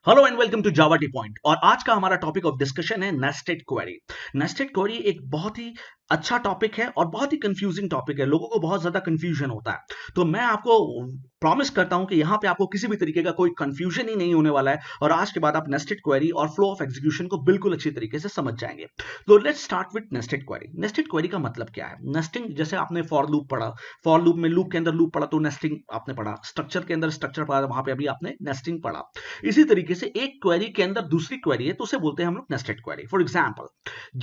Hello and welcome to Javatpoint. और आज का हमारा टॉपिक ऑफ डिस्कशन है नेस्टेड क्वेरी। नेस्टेड क्वेरी एक बहुत ही अच्छा टॉपिक है और बहुत ही कंफ्यूजिंग टॉपिक है। लोगों को बहुत ज्यादा कंफ्यूजन होता है, तो मैं आपको प्रॉमिस करता हूं कि यहाँ पे आपको किसी भी तरीके का कोई कंफ्यूजन ही नहीं होने वाला है और आज के बाद आप नेस्टेड क्वेरी और फ्लो ऑफ एग्जीक्यूशन को बिल्कुल अच्छी तरीके से समझ जाएंगे। तो let's start with nested query. Nested query का मतलब क्या है? नेस्टिंग, जैसे आपने फॉर लूप पढ़ा, फॉर लूप में लूप के अंदर लूप पढ़ा तो नेस्टिंग आपने पढ़ा, स्ट्रक्चर के अंदर स्ट्रक्चर पढ़ा, वहां पे अभी आपने नेस्टिंग पढ़ा। इसी तरीके से एक क्वेरी के अंदर दूसरी क्वेरी है तो उसे बोलते हैं हम लोग नेस्टेड क्वेरी। फॉर एग्जांपल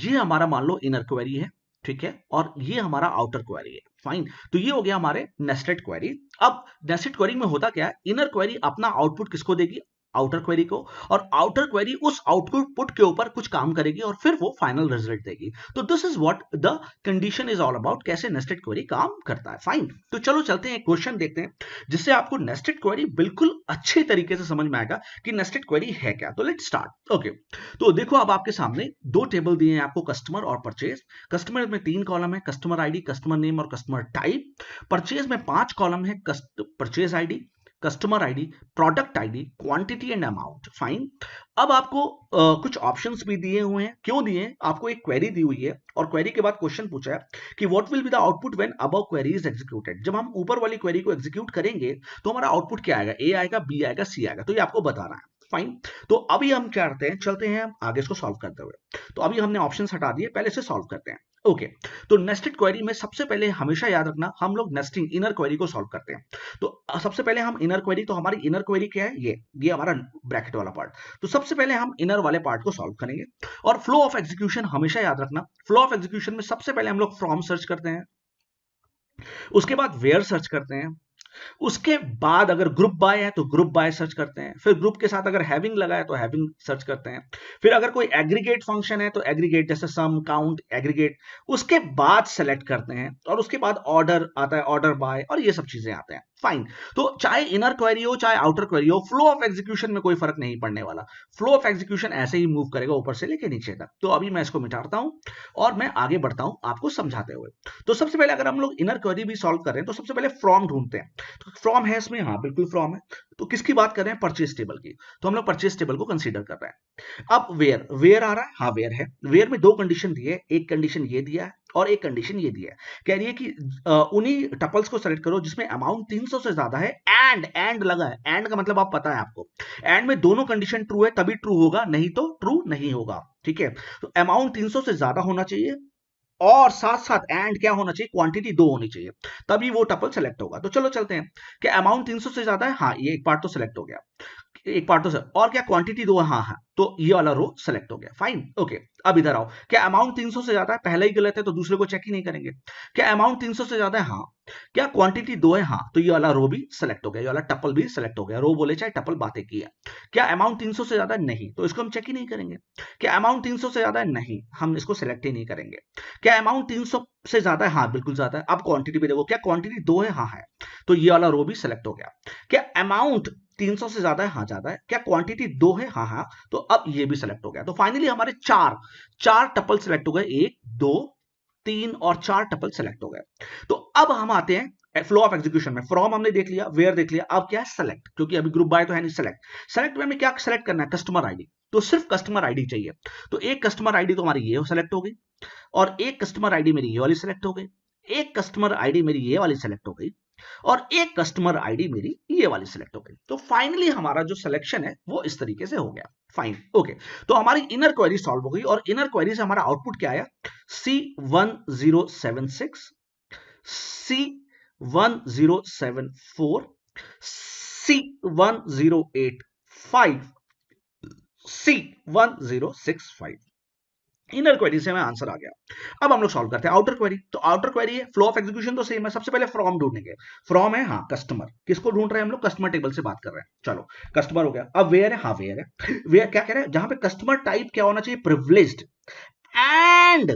ये हमारा मान लो इनर क्वेरी है, ठीक है, और ये हमारा आउटर क्वेरी है। फाइन, तो ये हो गया हमारे नेस्टेड क्वेरी। अब नेस्टेड क्वेरी में होता क्या है, इनर क्वेरी अपना आउटपुट किसको देगी? आउटर क्वेरी को। और आउटर क्वेरी उस आउटपुट के ऊपर कुछ काम करेगी और फिर वो फाइनल रिजल्ट देगी। तो this is what the condition is all about, कैसे नेस्टेड क्वेरी काम करता है। फाइन, तो चलो चलते हैं एक क्वेश्चन देखते हैं जिससे आपको नेस्टेड क्वेरी बिल्कुल अच्छे तरीके से समझ में आएगा कि नेस्टेड क्वेरी है क्या। तो लेट्स स्टार्ट। ओके, तो देखो अब आपके सामने दो टेबल दिए हैं आपको, कस्टमर और परचेज। कस्टमर में 3 कॉलम है, कस्टमर आईडी, कस्टमर नेम और कस्टमर टाइप। परचेज में 5 कॉलम है, purchase ID, customer ID, product ID, quantity and amount. Fine, अब आपको कुछ ऑप्शंस भी दिए हुए हैं। क्यों दिए हैं? आपको एक क्वेरी दी हुई है और क्वेरी के बाद क्वेश्चन पूछा है कि what will be the output when above query is executed. जब हम ऊपर वाली क्वेरी को एग्जीक्यूट करेंगे तो हमारा आउटपुट क्या आएगा? ए आएगा, बी आएगा, सी आएगा। तो ये आपको बताना है। फाइन, तो अभी हम क्या करते हैं, चलते हैं आगे इसको सॉल्व करते हुए। तो अभी हमने ऑप्शन हटा दिए, पहले से सॉल्व करते हैं। ओके, तो नेस्टेड क्वेरी में सबसे पहले हमेशा याद रखना, हम लोग नेस्टिंग इनर क्वेरी को सॉल्व करते हैं। तो सबसे पहले हम इनर क्वेरी, तो हमारी इनर क्वेरी क्या है? ये हमारा ब्रैकेट वाला पार्ट। तो सबसे पहले हम इनर वाले पार्ट को सॉल्व करेंगे। और फ्लो ऑफ एग्जीक्यूशन हमेशा याद रखना, फ्लो ऑफ एग्जीक्यूशन में सबसे पहले हम लोग फ्रॉम सर्च करते हैं, उसके बाद वेयर सर्च करते हैं, उसके बाद अगर ग्रुप बाय है तो ग्रुप बाय सर्च करते हैं, फिर ग्रुप के साथ अगर हैविंग लगा है तो हैविंग सर्च करते हैं, फिर अगर कोई एग्रीगेट फंक्शन है तो एग्रीगेट, जैसे सम, काउंट, एग्रीगेट, उसके बाद सेलेक्ट करते हैं, और उसके बाद ऑर्डर आता है, ऑर्डर बाय, और ये सब चीजें आते हैं। फाइन, तो चाहे इनर क्वेरी हो चाहे आउटर क्वेरी हो, फ्लो ऑफ एग्जीक्यूशन में कोई फर्क नहीं पड़ने वाला। फ्लो ऑफ एग्जीक्यूशन ऐसे ही मूव करेगा ऊपर से लेके नीचे तक। तो अभी मैं इसको मिटाता हूं और मैं आगे बढ़ता हूं आपको समझाते हुए। तो सबसे पहले अगर हम लोग इनर क्वेरी भी सॉल्व कर रहे हैं तो सबसे पहले फ्रॉम ढूंढते हैं। तो फ्रॉम है इसमें, हाँ बिल्कुल फ्रॉम है। तो किसकी बात कर रहे हैं? परचेज टेबल की। तो हम लोग परचेज टेबल को कंसीडर कर रहे हैं। अब वेयर, वेयर आ रहा है, हाँ वेयर है। वेयर में 2 कंडीशन दी है, एक कंडीशन ये दिया है और एक कंडीशन ये दिया है। कह रही है कि उन्हीं टपल्स को सेलेक्ट करो जिसमें अमाउंट 300 से ज्यादा है, एंड लगा है। एंड का मतलब आप पता है आपको, एंड में दोनों कंडीशन ट्रू है तभी ट्रू होगा, नहीं तो ट्रू नहीं होगा। ठीक है, तो अमाउंट 300 से ज्यादा होना चाहिए और साथ साथ एंड क्या होना चाहिए? क्वांटिटी 2 होनी चाहिए, तभी वो टपल सेलेक्ट होगा। तो चलो चलते हैं कि अमाउंट 300 से ज्यादा है, हाँ ये एक पार्ट तो सेलेक्ट हो गया, एक पार्ट तो सर, और क्या क्वांटिटी 2 है, हाँ हाँ, तो ये वाला रो सेलेक्ट हो गया। फाइन, ओके, अब इधर आओ। क्या अमाउंट 300 से ज्यादा है? पहला ही गलत है तो दूसरे को चेक ही नहीं करेंगे। क्या अमाउंट 300 से ज्यादा है? हाँ। क्या क्वांटिटी 2 है? हाँ, तो ये वाला रो भी सेलेक्ट हो गया, ये वाला टपल भी सेलेक्ट हो गया। रो बोले चाहे टपल, बातें की है। क्या अमाउंट 300 से ज्यादा है? नहीं, तो इसको हम चेक ही नहीं करेंगे। क्या अमाउंट 300 से ज्यादा है? नहीं, हम इसको सेलेक्ट ही नहीं करेंगे। क्या अमाउंट 300 से ज्यादा है? हाँ बिल्कुल ज्यादा है। अब क्वांटिटी पे देखो, क्या क्वांटिटी 2 है? हाँ है, तो ये वाला रो भी सेलेक्ट हो गया। क्या अमाउंट 300 से ज्यादा है? हाँ ज्यादा है। क्या क्वांटिटी 2 है? हाँ हाँ, तो अब ये भी सेलेक्ट हो गया। तो फाइनली हमारे चार टपल सेलेक्ट हो गए, 1 2 3 और 4 टपल सेलेक्ट हो गए। तो अब हम आते हैं फ्लो ऑफ एग्जीक्यूशन में। फ्रॉम हमने देख लिया, वेयर देख लिया, अब क्या है? सेलेक्ट, क्योंकि अभी ग्रुप बाय तो है नहीं। सेलेक्ट में हमें क्या सेलेक्ट करना है? Customer ID. तो सिर्फ कस्टमर आईडी चाहिए। तो एक कस्टमर आईडी तो हमारी ये सेलेक्ट हो गई, और एक कस्टमर आईडी मेरी ये वाली सेलेक्ट हो गई, एक कस्टमर आईडी मेरी ये वाली सेलेक्ट हो गई, और एक कस्टमर आईडी मेरी ये वाली सेलेक्ट हो गई। तो फाइनली हमारा जो सिलेक्शन है वो इस तरीके से हो गया। फाइन, ओके, तो हमारी इनर क्वेरी सॉल्व हो गई और इनर क्वेरी से हमारा आउटपुट क्या आया? C1076, C1074, C1085, C1065। Inner query से हमें आंसर आ गया। अब हम लोग सॉल्व करते हैं आउटर क्वेरी। तो आउटर क्वेरी है, फ्लो ऑफ एग्जीक्यूशन तो सेम है। सबसे पहले फ्रॉम ढूंढेंगे। फ्रॉम है, हाँ कस्टमर, किसको ढूंढ रहे हैं हम लोग? कस्टमर टेबल से बात कर रहे हैं। चलो, कस्टमर हो गया। अब वेयर है, हाँ वेयर है। वेयर क्या कह रहे हैं? जहां पे कस्टमर टाइप क्या होना चाहिए? प्रिविलेज्ड, एंड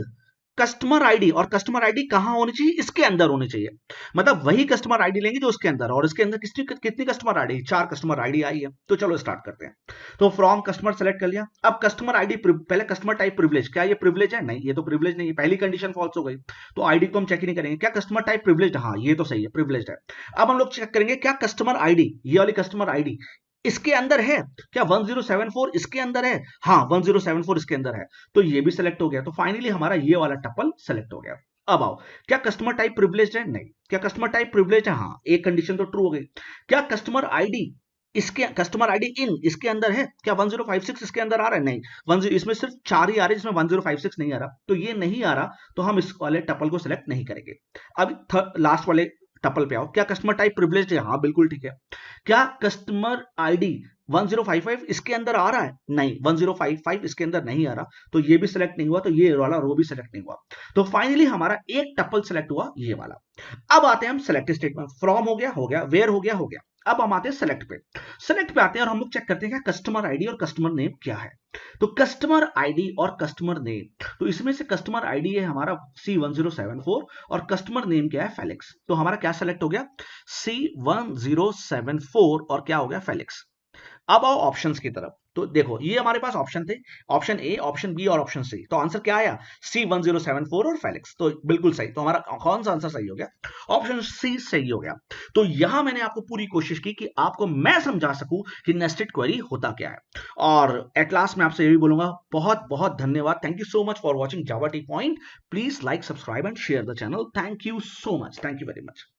कस्टमर आईडी, और कस्टमर आईडी कहां होनी चाहिए? इसके अंदर होनी चाहिए। मतलब वही कस्टमर आईडी लेंगे जो उसके अंदर, और इसके अंदर कितनी customer ID? 4 customer ID I है। तो चलो स्टार्ट करते हैं। तो फ्रॉम कस्टमर सेलेक्ट कर लिया। अब कस्टमर आईडी, पहले कस्टमर टाइप प्रिविलेज, क्या ये प्रिविलेज है? नहीं, ये तो प्रिविलेज नहीं है, पहली कंडीशन फॉल्स हो गई, तो आईडी को हम चेक ही नहीं करेंगे। क्या कस्टमर टाइप प्रिविलेज? हाँ ये तो सही है, प्रिविलेज है। अब हम लोग चेक करेंगे क्या कस्टमर आईडी, ये वाली कस्टमर आईडी इसके अंदर है क्या? 1074 इसके अंदर है? हाँ, 1074 इसके अंदर है, तो ये भी सिलेक्ट हो गया। तो फाइनली हमारा ये वाला टपल सेलेक्ट हो गया। अब आओ, क्या कस्टमर टाइप प्रिविलेज्ड है? नहीं। क्या कस्टमर टाइप प्रिविलेज्ड है? हाँ, एक कंडीशन तो ट्रू हो गई। क्या कस्टमर आईडी, इसके कस्टमर आईडी इन इसके अंदर है? क्या 1056 इसके अंदर आ रहा है? नहीं। 10 इसमें सिर्फ 4 ही आ रहे हैं, जिसमें 1056 नहीं आ रहा, तो ये नहीं आ रहा, तो हम इस वाले टपल को सिलेक्ट नहीं करेंगे। अब लास्ट वाले टपल पे आओ, क्या कस्टमर टाइप प्रिविलेज्ड है? हाँ, बिल्कुल ठीक है। क्या कस्टमर आईडी 1055 इसके अंदर आ रहा है? नहीं, 1055 इसके अंदर नहीं आ रहा, तो ये भी सिलेक्ट नहीं हुआ, तो ये वाला रो भी सिलेक्ट नहीं हुआ। तो फाइनली हमारा एक टपल सिलेक्ट हुआ, ये वाला। अब आते हैं हम सेलेक्ट स्टेटमेंट। फ्रॉम हो गया, वेयर हो गया, हो गया। अब हम आते हैं सेलेक्ट पे। सेलेक्ट पे आते हैं और हम लोग चेक करते हैं क्या कस्टमर आईडी और कस्टमर नेम क्या है। तो कस्टमर आईडी और कस्टमर नेम, तो इसमें से कस्टमर आईडी है हमारा C1074 और कस्टमर नेम क्या है? फेलिक्स। तो हमारा क्या सेलेक्ट हो गया? C1074 और क्या हो गया? फेलिक्स। अब आओ ऑप्शंस की तरफ। तो देखो, ये हमारे पास ऑप्शन थे, ऑप्शन ए, ऑप्शन बी और ऑप्शन सी। तो आंसर क्या आया? C1074 और फेलिक्स। तो बिल्कुल सही। तो हमारा कौन सा आंसर सही हो गया? ऑप्शन सी सही हो गया। तो यहां मैंने आपको पूरी कोशिश की कि आपको मैं समझा सकूं कि नेस्टेड क्वेरी होता क्या है। और एट लास्ट मैं आपसे ये भी बोलूंगा, बहुत बहुत धन्यवाद। Thank you so much for watching Java T point. Please like, subscribe and share the channel. Thank you so much. Thank you very much.